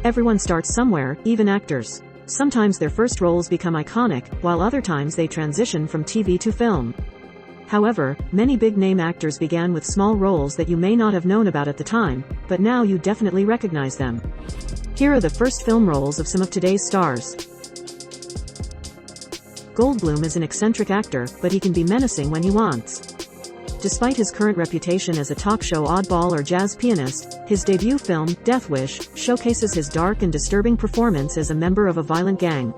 Everyone starts somewhere, even actors. Sometimes their first roles become iconic, while other times they transition from TV to film. However, many big-name actors began with small roles that you may not have known about at the time, but now you definitely recognize them. Here are the first film roles of some of today's stars. Goldblum is an eccentric actor, but he can be menacing when he wants. Despite his current reputation as a talk show oddball or jazz pianist, his debut film, Death Wish, showcases his dark and disturbing performance as a member of a violent gang.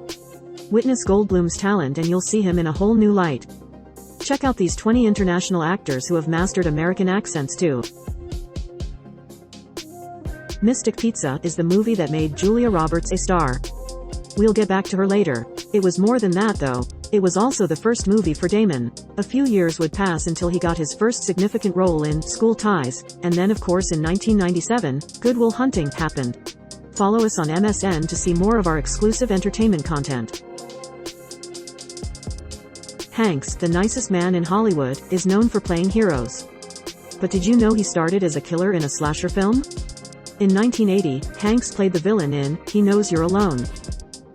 Witness Goldblum's talent and you'll see him in a whole new light. Check out these 20 international actors who have mastered American accents too. Mystic Pizza is the movie that made Julia Roberts a star. We'll get back to her later. It was more than that though. It was also the first movie for Damon. A few years would pass until he got his first significant role in School Ties, and then of course in 1997, Good Will Hunting happened. Follow us on MSN to see more of our exclusive entertainment content. Hanks, the nicest man in Hollywood, is known for playing heroes. But did you know he started as a killer in a slasher film? In 1980, Hanks played the villain in He Knows You're Alone.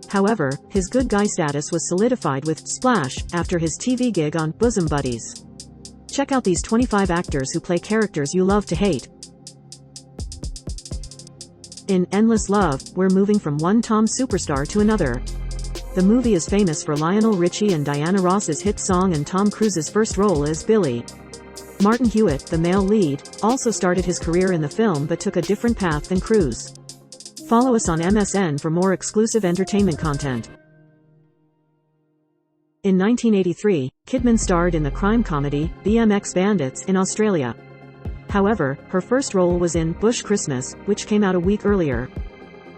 However, his good guy status was solidified with Splash after his TV gig on Bosom Buddies. Check out these 25 actors who play characters you love to hate. In Endless Love, we're moving from one Tom superstar to another. The movie is famous for Lionel Richie and Diana Ross's hit song and Tom Cruise's first role as Billy. Martin Hewitt, the male lead, also started his career in the film but took a different path than Cruise. Follow us on MSN for more exclusive entertainment content. In 1983, Kidman starred in the crime comedy, BMX Bandits, in Australia. However, her first role was in Bush Christmas, which came out a week earlier.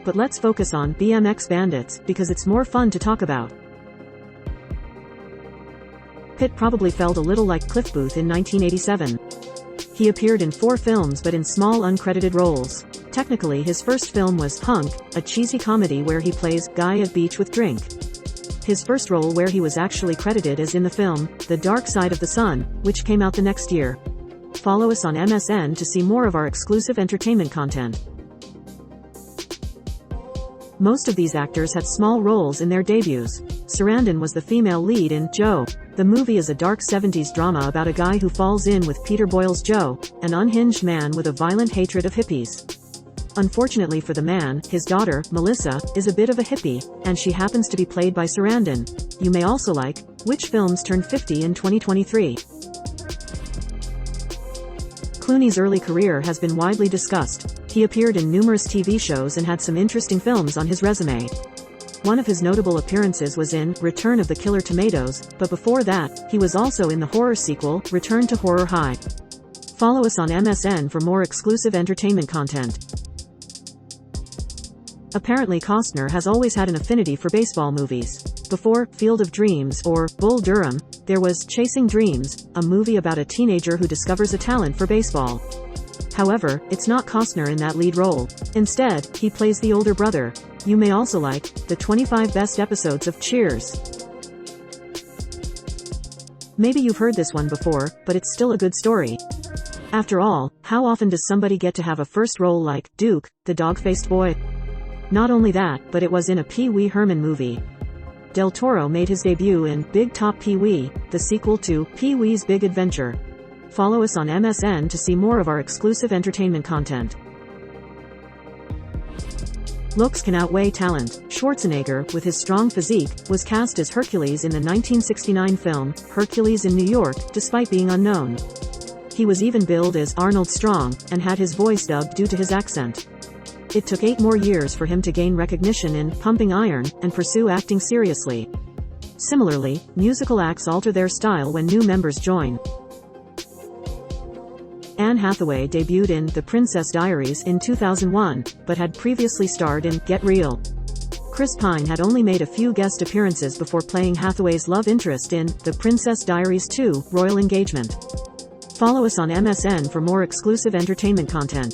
But let's focus on BMX Bandits, because it's more fun to talk about. Pitt probably felt a little like Cliff Booth in 1987. He appeared in 4 films but in small uncredited roles. Technically his first film was Hunk, a cheesy comedy where he plays Guy at Beach with Drink. His first role where he was actually credited is in the film, The Dark Side of the Sun, which came out the next year. Follow us on MSN to see more of our exclusive entertainment content. Most of these actors had small roles in their debuts. Sarandon was the female lead in Joe. The movie is a dark 70s drama about a guy who falls in with Peter Boyle's Joe, an unhinged man with a violent hatred of hippies. Unfortunately for the man, his daughter, Melissa, is a bit of a hippie, and she happens to be played by Sarandon. You may also like, which films turned 50 in 2023? Clooney's early career has been widely discussed. He appeared in numerous TV shows and had some interesting films on his resume. One of his notable appearances was in Return of the Killer Tomatoes, but before that, he was also in the horror sequel, Return to Horror High. Follow us on MSN for more exclusive entertainment content. Apparently Costner has always had an affinity for baseball movies. Before Field of Dreams or Bull Durham, there was Chasing Dreams, a movie about a teenager who discovers a talent for baseball. However, it's not Costner in that lead role. Instead, he plays the older brother. You may also like the 25 best episodes of Cheers. Maybe you've heard this one before, but it's still a good story. After all, how often does somebody get to have a first role like Duke, the dog-faced boy? Not only that, but it was in a Pee Wee Herman movie. Del Toro made his debut in Big Top Pee Wee, the sequel to Pee Wee's Big Adventure. Follow us on MSN to see more of our exclusive entertainment content. Looks can outweigh talent. Schwarzenegger, with his strong physique, was cast as Hercules in the 1969 film, Hercules in New York, despite being unknown. He was even billed as Arnold Strong, and had his voice dubbed due to his accent. It took 8 more years for him to gain recognition in Pumping Iron, and pursue acting seriously. Similarly, musical acts alter their style when new members join. Anne Hathaway debuted in The Princess Diaries in 2001, but had previously starred in Get Real. Chris Pine had only made a few guest appearances before playing Hathaway's love interest in The Princess Diaries 2, Royal Engagement. Follow us on MSN for more exclusive entertainment content.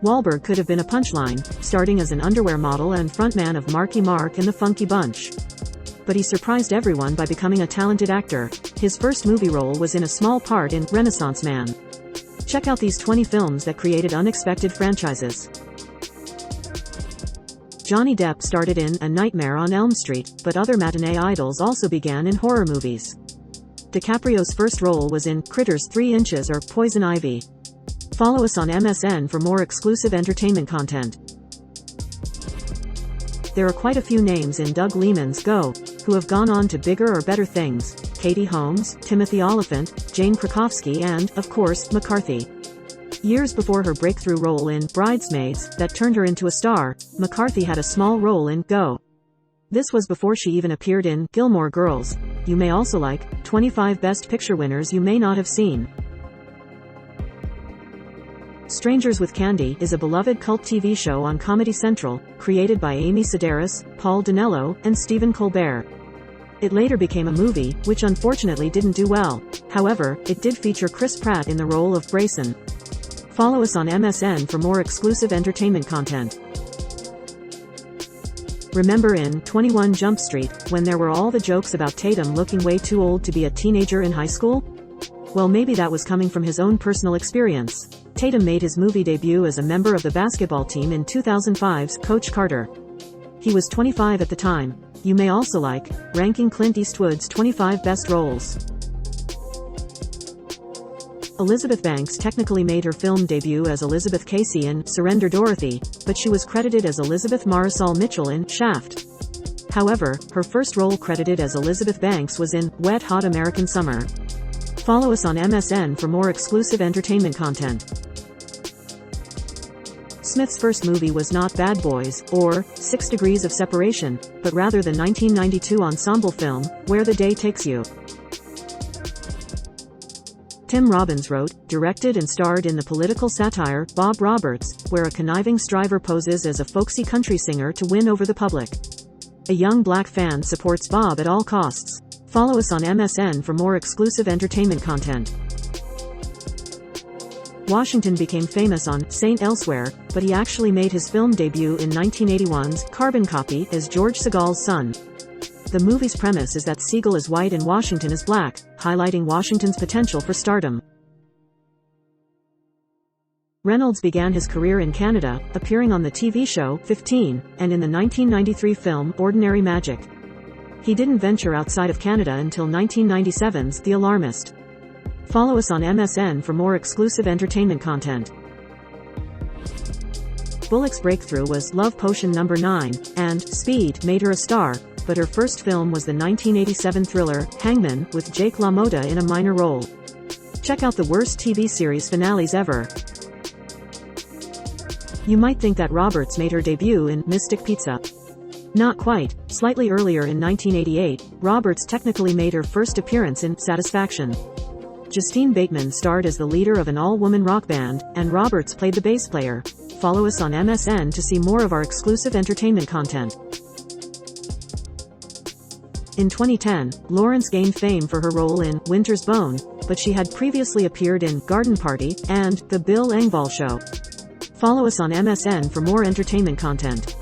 Wahlberg could have been a punchline, starting as an underwear model and frontman of Marky Mark and the Funky Bunch. But he surprised everyone by becoming a talented actor. His first movie role was in a small part in Renaissance Man. Check out these 20 films that created unexpected franchises. Johnny Depp started in A Nightmare on Elm Street, but other matinee idols also began in horror movies. DiCaprio's first role was in Critters 3 Inches or Poison Ivy. Follow us on MSN for more exclusive entertainment content. There are quite a few names in Doug Liman's Go who have gone on to bigger or better things: Katie Holmes, Timothy Olyphant, Jane Krakowski and, of course, McCarthy. Years before her breakthrough role in Bridesmaids that turned her into a star, McCarthy had a small role in Go. This was before she even appeared in Gilmore Girls. You may also like 25 Best Picture winners you may not have seen. Strangers with Candy is a beloved cult TV show on Comedy Central, created by Amy Sedaris, Paul Dinello, and Stephen Colbert. It later became a movie, which unfortunately didn't do well. However, it did feature Chris Pratt in the role of Grayson. Follow us on MSN for more exclusive entertainment content. Remember in 21 Jump Street, when there were all the jokes about Tatum looking way too old to be a teenager in high school? Well, maybe that was coming from his own personal experience. Tatum made his movie debut as a member of the basketball team in 2005's Coach Carter. He was 25 at the time. You may also like ranking Clint Eastwood's 25 best roles. Elizabeth Banks technically made her film debut as Elizabeth Casey in Surrender Dorothy, but she was credited as Elizabeth Marisol Mitchell in Shaft. However, her first role credited as Elizabeth Banks was in Wet Hot American Summer. Follow us on MSN for more exclusive entertainment content. Smith's first movie was not Bad Boys, or 6 Degrees of Separation, but rather the 1992 ensemble film, Where the Day Takes You. Tim Robbins wrote, directed and starred in the political satire, Bob Roberts, where a conniving striver poses as a folksy country singer to win over the public. A young black fan supports Bob at all costs. Follow us on MSN for more exclusive entertainment content. Washington became famous on Saint Elsewhere, but he actually made his film debut in 1981's Carbon Copy as George Segal's son. The movie's premise is that Segal is white and Washington is black, highlighting Washington's potential for stardom. Reynolds began his career in Canada, appearing on the TV show 15, and in the 1993 film Ordinary Magic. He didn't venture outside of Canada until 1997's The Alarmist. Follow us on MSN for more exclusive entertainment content. Bullock's breakthrough was Love Potion No. 9, and Speed made her a star, but her first film was the 1987 thriller Hangman with Jake LaMotta in a minor role. Check out the worst TV series finales ever. You might think that Roberts made her debut in Mystic Pizza. Not quite. Slightly earlier in 1988, Roberts technically made her first appearance in Satisfaction. Justine Bateman starred as the leader of an all-woman rock band, and Roberts played the bass player. Follow us on MSN to see more of our exclusive entertainment content. In 2010, Lawrence gained fame for her role in Winter's Bone, but she had previously appeared in Garden Party and The Bill Engvall Show. Follow us on MSN for more entertainment content.